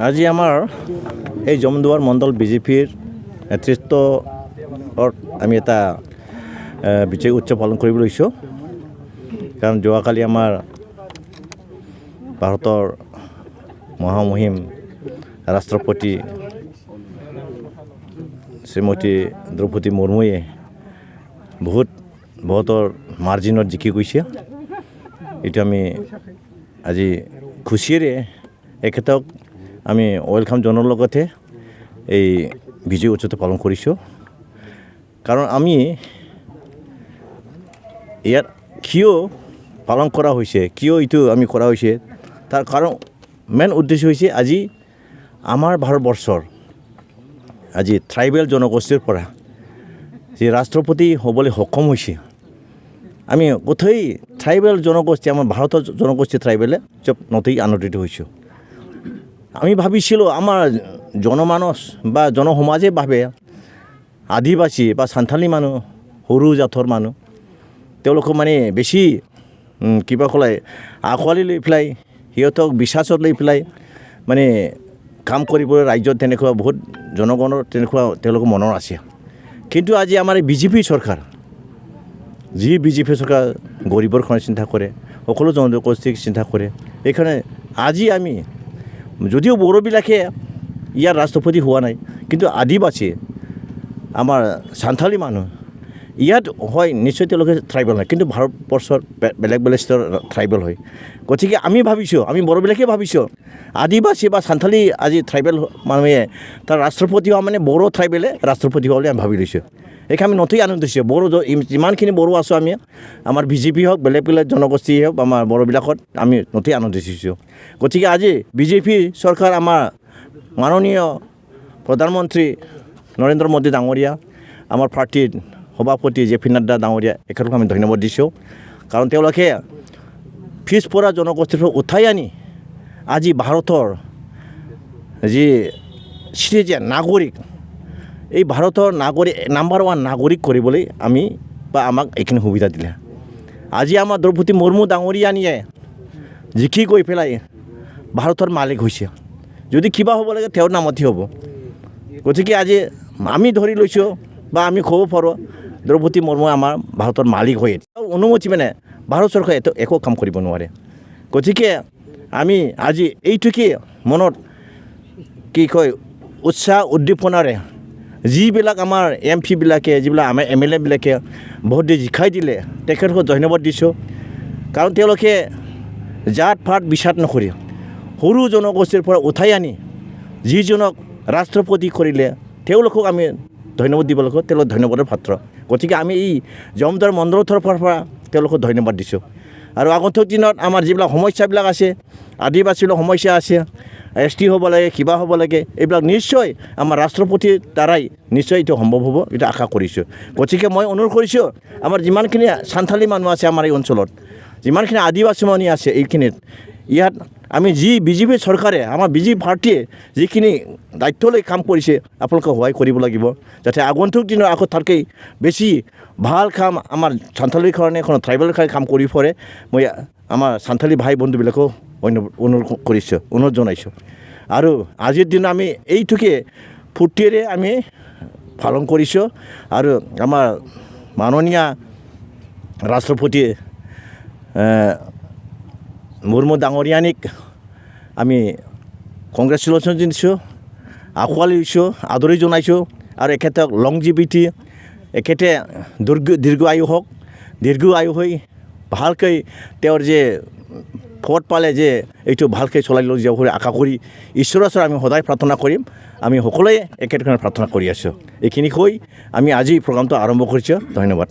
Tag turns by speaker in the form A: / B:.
A: আজি আমাৰ এই জমদুৱাৰ মণ্ডল বিজেপিৰ নেতৃত্বত আমি এটা বিজয় উৎসৱ পালন কৰিব লৈছোঁ। কাৰণ যোৱাকালি আমাৰ ভাৰতৰ মহামহিম ৰাষ্ট্ৰপতি শ্ৰীমতী দ্ৰৌপদী মুৰ্মুৱে বহুতৰ মাৰ্জিনত জিকি গৈছে। এইটো আমি আজি খুচিৰে এখেতক আমি ওয়েলকাম জনাৰ লগতে এই বিজয় উৎসৱটো পালন কৰিছোঁ। কাৰণ আমি ইয়াত কিয় পালন কৰা হৈছে, কিয় এইটো আমি কৰা হৈছে, তাৰ কাৰণ মেইন উদ্দেশ্য হৈছে আজি আমাৰ ভাৰতবৰ্ষৰ আজি ট্ৰাইবেল জনগোষ্ঠীৰ পৰা যি ৰাষ্ট্ৰপতি হ'বলৈ সক্ষম হৈছে। আমি গোটেই ট্ৰাইবেল জনগোষ্ঠী, আমাৰ ভাৰতৰ জনগোষ্ঠী ট্ৰাইবেলে চব নথৈ আনন্দিত হৈছোঁ। আমি ভাবিছিলোঁ আমাৰ জনমানস বা জনসমাজে ভাবে আদিবাসী বা সান্থালী মানুহ, সৰু জাতৰ মানুহ, তেওঁলোকক মানে বেছি কিবা ক'লে আঁকোৱালি লৈ পেলাই সিহঁতক বিশ্বাসত লৈ পেলাই মানে কাম কৰিবলৈ ৰাজ্যত তেনেকুৱা বহুত জনগণৰ তেনেকুৱা তেওঁলোকৰ মনৰ আছে। কিন্তু আজি আমাৰ এই বিজেপি চৰকাৰ, যি বিজেপি চৰকাৰ গৰীবৰ কাৰণে চিন্তা কৰে, সকলো জনগোষ্ঠীক চিন্তা কৰে। এইকাৰণে আজি আমি যদিও বড়োবিলাকে ইয়াৰ ৰাষ্ট্ৰপতি হোৱা নাই, কিন্তু আদিবাসী আমাৰ সান্থালী মানুহ ইয়াত হয় নিশ্চয় তেওঁলোকে ট্ৰাইবেল হয়, কিন্তু ভাৰতবৰ্ষৰ বেলেগ বেলেগ ষ্টেটৰ ট্ৰাইবেল হয়। গতিকে আমি ভাবিছোঁ, আমি বড়োবিলাকে ভাবিছোঁ আদিবাসী বা সান্থালী আজি ট্ৰাইবেল মানুহে তাৰ ৰাষ্ট্ৰপতি হোৱা মানে বড়ো ট্ৰাইবেলে ৰাষ্ট্ৰপতি হোৱা বুলি আমি ভাবি লৈছোঁ। এইকাৰণে আমি নথৈ আনন্দ দিছোঁ। বড়ো যিমানখিনি বড়ো আছোঁ আমি, আমাৰ বিজেপি হওক বেলেগ বেলেগ জনগোষ্ঠী হওক আমাৰ বড়োবিলাকত আমি নথৈ আনন্দ দিছোঁ। গতিকে আজি বিজেপি চৰকাৰ আমাৰ মাননীয় প্ৰধানমন্ত্ৰী নৰেন্দ্ৰ মোদী ডাঙৰীয়া, আমাৰ পাৰ্টিৰ সভাপতি জে.পি. নাড্ডা ডাঙৰীয়া, এখেতক আমি ধন্যবাদ দিছোঁ। কাৰণ তেওঁলোকে পিছপৰা জনগোষ্ঠীৰ উঠাই আনি আজি ভাৰতৰ যি চিটিজেন নাগৰিক, এই ভাৰতৰ নাগৰিক নাম্বাৰ 1 নাগৰিক কৰিবলৈ আমি বা আমাক এইখিনি সুবিধা দিলে। আজি আমাৰ দ্ৰৌপদী মুৰ্মু ডাঙৰীয়ানীয়ে জিকি গৈ পেলাই ভাৰতৰ মালিক হৈছে। যদি কিবা হ'ব লাগে তেওঁৰ নামতহে হ'ব। গতিকে আজি আমি ধৰি লৈছোঁ বা আমি ক'ব পাৰোঁ দ্ৰৌপদী মুৰ্মু আমাৰ ভাৰতৰ মালিক হৈ অনুমতি মানে ভাৰত চৰকাৰে একো কাম কৰিব নোৱাৰে। গতিকে আমি আজি এইটোকে মনত কি কয় উৎসাহ উদ্দীপনাৰে যিবিলাক আমাৰ MP বিলাকে, যিবিলাক আমাৰ MLA বিলাকে ভোট দি জিকাই দিলে তেখেতসকলক ধন্যবাদ দিছোঁ। কাৰণ তেওঁলোকে জাত পাত বিচাৰ নকৰি সৰু জনগোষ্ঠীৰ পৰা উঠাই আনি যিজনক ৰাষ্ট্ৰপতি কৰিলে তেওঁলোকক আমি ধন্যবাদ দিব লাগিব, তেওঁলোক ধন্যবাদৰ পাত্ৰ। গতিকে আমি এই জমদুৱাৰ মণ্ডলৰ তৰফৰ পৰা তেওঁলোকক ধন্যবাদ দিছোঁ। আৰু আগন্তুক দিনত আমাৰ যিবিলাক সমস্যাবিলাক আছে, আদিবাসীবিলাক সমস্যা আছে, ST হ'ব লাগে, কিবা হ'ব লাগে, এইবিলাক নিশ্চয় আমাৰ ৰাষ্ট্ৰপতিৰ দ্বাৰাই নিশ্চয় এইটো সম্ভৱ হ'ব, এইটো আশা কৰিছোঁ। গতিকে মই অনুৰোধ কৰিছোঁ আমাৰ যিমানখিনি সান্থালী মানুহ আছে আমাৰ এই অঞ্চলত, যিমানখিনি আদিবাসী মানুহ আছে এইখিনিত, ইয়াত আমি যি বিজেপি চৰকাৰে আমাৰ বিজেপি পাৰ্টীয়ে যিখিনি দায়িত্ব লৈ কাম কৰিছে আপোনালোকে সহায় কৰিব লাগিব, যাতে আগন্তুক দিনৰ আকৌ তাতকৈ বেছি ভাল কাম আমাৰ সান্থালীৰ কাৰণে, ট্ৰাইবেলৰ কাৰণে কাম কৰি ফুৰে। মই আমাৰ সান্থালী ভাই বন্ধুবিলাকো অনুৰোধ কৰিছোঁ, অনুৰোধ জনাইছোঁ। আৰু আজিৰ দিনা আমি এইটোকে ফূৰ্তিৰে আমি পালন কৰিছোঁ। আৰু আমাৰ মাননীয় ৰাষ্ট্ৰপতি মুৰ্মু ডাঙৰীয়ানীক আমি কংগ্ৰেচুলেশ্যন দিছোঁ, আঁকোৱালি লৈছোঁ, আদৰি জনাইছোঁ। আৰু এখেতক লংজিভিটি, এখেতে দীৰ্ঘ আয়ু হওক, দীৰ্ঘ আয়ু হৈ ভালকৈ তেওঁৰ যে ভোট পালে যে এইটো ভালকৈ চলাই লৈ যাব বুলি আশা কৰি ঈশ্বৰৰ ওচৰত আমি সদায় প্ৰাৰ্থনা কৰিম। আমি সকলোৱে একেধৰণে প্ৰাৰ্থনা কৰি আছোঁ। এইখিনি কৈ আমি আজি প্ৰগ্ৰামটো আৰম্ভ কৰিছোঁ। ধন্যবাদ।